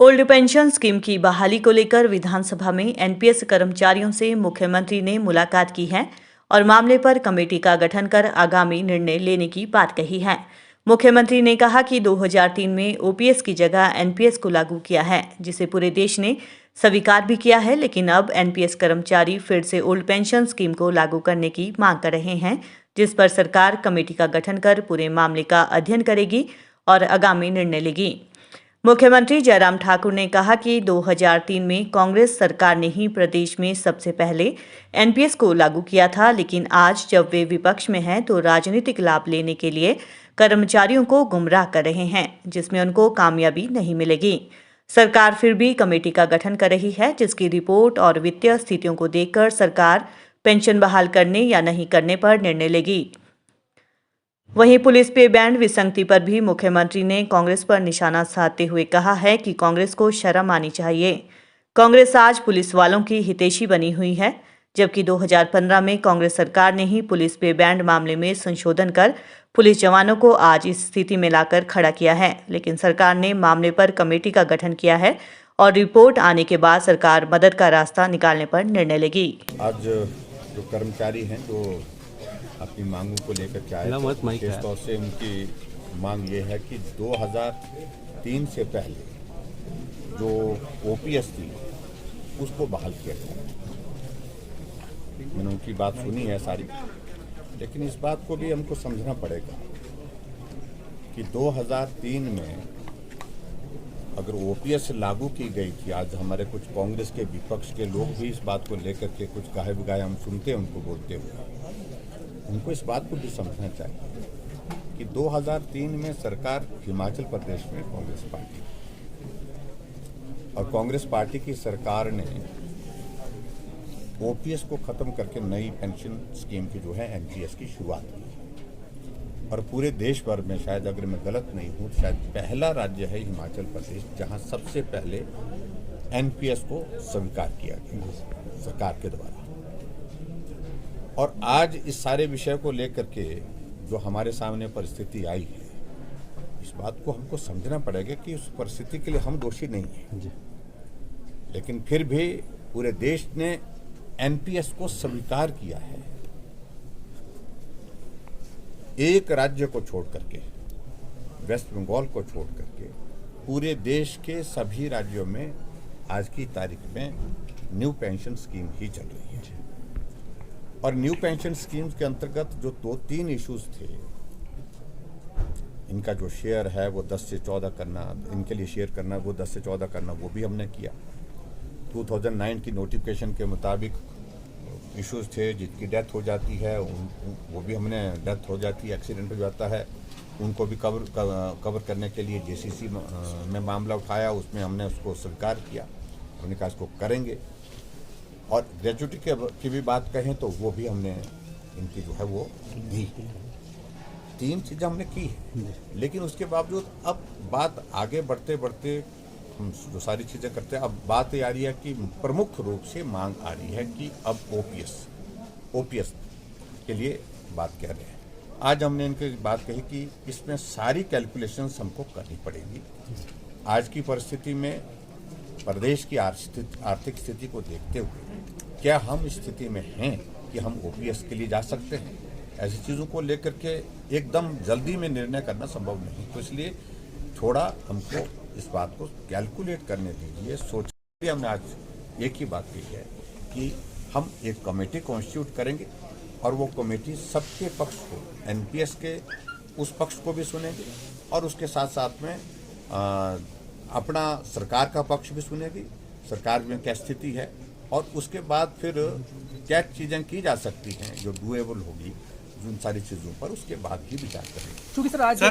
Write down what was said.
Old pension scheme की बहाली को लेकर विधानसभा में एनपीएस कर्मचारियों से मुख्यमंत्री ने मुलाकात की है और मामले पर कमेटी का गठन कर आगामी निर्णय लेने की बात कही है। मुख्यमंत्री ने कहा कि 2003 में ओपीएस की जगह एनपीएस को लागू किया है, जिसे पूरे देश ने स्वीकार भी किया है, लेकिन अब एनपीएस कर्मचारी फिर से ओल्ड पेंशन स्कीम को लागू करने की मांग कर रहे हैं, जिस पर सरकार कमेटी का गठन कर पूरे मामले का अध्ययन करेगी और आगामी निर्णय लेगी। मुख्यमंत्री जयराम ठाकुर ने कहा कि 2003 में कांग्रेस सरकार ने ही प्रदेश में सबसे पहले एनपीएस को लागू किया था, लेकिन आज जब वे विपक्ष में हैं तो राजनीतिक लाभ लेने के लिए कर्मचारियों को गुमराह कर रहे हैं, जिसमें उनको कामयाबी नहीं मिलेगी। सरकार फिर भी कमेटी का गठन कर रही है, जिसकी रिपोर्ट और वित्तीय स्थितियों को देखकर सरकार पेंशन बहाल करने या नहीं करने पर निर्णय लेगी। वहीं पुलिस पे बैंड विसंगति पर भी मुख्यमंत्री ने कांग्रेस पर निशाना साधते हुए कहा है कि कांग्रेस को शर्म आनी चाहिए। कांग्रेस आज पुलिस वालों की हितैषी बनी हुई है, जबकि 2015 में कांग्रेस सरकार ने ही पुलिस पे बैंड मामले में संशोधन कर पुलिस जवानों को आज इस स्थिति में लाकर खड़ा किया है। लेकिन सरकार ने मामले पर कमेटी का गठन किया है और रिपोर्ट आने के बाद सरकार मदद का रास्ता निकालने पर निर्णय लेगी। आज जो कर्मचारी हैं जो अपनी मांगों को लेकर के आए, विशेष तौर से उनकी मांग ये है कि 2003 से पहले जो ओपीएस थी उसको बहाल किया जाए। मैंने उनकी बात सुनी है सारी, लेकिन इस बात को भी हमको समझना पड़ेगा कि 2003 में अगर ओपीएस लागू की गई थी, आज हमारे कुछ कांग्रेस के विपक्ष के लोग भी इस बात को लेकर के कुछ गाहे बिगाहे हम सुनते हैं उनको बोलते हुए, उनको इस बात को भी समझना चाहिए कि 2003 में सरकार हिमाचल प्रदेश में कांग्रेस पार्टी और कांग्रेस पार्टी की सरकार ने ओपीएस को खत्म करके नई पेंशन स्कीम की जो है एनपीएस की शुरुआत की और पूरे देश भर में, शायद अगर मैं गलत नहीं हूँ, शायद पहला राज्य है हिमाचल प्रदेश जहाँ सबसे पहले एनपीएस को स्वीकार किया गया सरकार के द्वारा। और आज इस सारे विषय को लेकर के जो हमारे सामने परिस्थिति आई है, इस बात को हमको समझना पड़ेगा कि उस परिस्थिति के लिए हम दोषी नहीं हैं, लेकिन फिर भी पूरे देश ने एनपीएस को स्वीकार किया है। एक राज्य को छोड़ करके, वेस्ट बंगाल को छोड़ करके, पूरे देश के सभी राज्यों में आज की तारीख में न्यू पेंशन स्कीम ही चल रही है। और न्यू पेंशन स्कीम्स के अंतर्गत जो 2-3 इश्यूज थे, इनका जो शेयर है वो 10 से 14 करना, इनके लिए शेयर करना वो 10 से 14 करना, वो भी हमने किया। 2009 की नोटिफिकेशन के मुताबिक इश्यूज थे जिनकी डेथ हो जाती है, वो भी हमने डेथ हो जाती है, एक्सीडेंट हो जाता है, उनको भी कवर करने के लिए जेसीसी में मामला उठाया, उसमें हमने उसको स्वीकार किया, हमने कहा इसको करेंगे। और ग्रेजुएटी की भी बात कहें तो वो भी हमने इनकी जो है वो दी। 3 चीज़ें हमने की है, लेकिन उसके बावजूद अब बात आगे बढ़ते बढ़ते हम जो सारी चीज़ें करते हैं, अब बात ये आ रही है कि प्रमुख रूप से मांग आ रही है कि अब ओपीएस के लिए बात कह रहे हैं। आज हमने इनकी बात कही कि इसमें सारी कैलकुलेशंस हमको करनी पड़ेगी। आज की परिस्थिति में प्रदेश की आर्थिक स्थिति को देखते हुए क्या हम इस स्थिति में हैं कि हम ओपीएस के लिए जा सकते हैं? ऐसी चीज़ों को लेकर के एकदम जल्दी में निर्णय करना संभव नहीं, तो इसलिए थोड़ा हमको इस बात को कैलकुलेट करने दीजिए। सोचिए, हमने आज एक ही बात कही है कि हम एक कमेटी कॉन्स्टिट्यूट करेंगे और वो कमेटी सबके पक्ष को, एनपीएस के उस पक्ष को भी सुनेगी और उसके साथ साथ में अपना सरकार का पक्ष भी सुनेगी, सरकार में क्या स्थिति है, और उसके बाद फिर क्या चीज़ें की जा सकती हैं जो डूएबल होगी, उन सारी चीज़ों पर उसके बाद ही विचार करेंगे। क्योंकि सर आज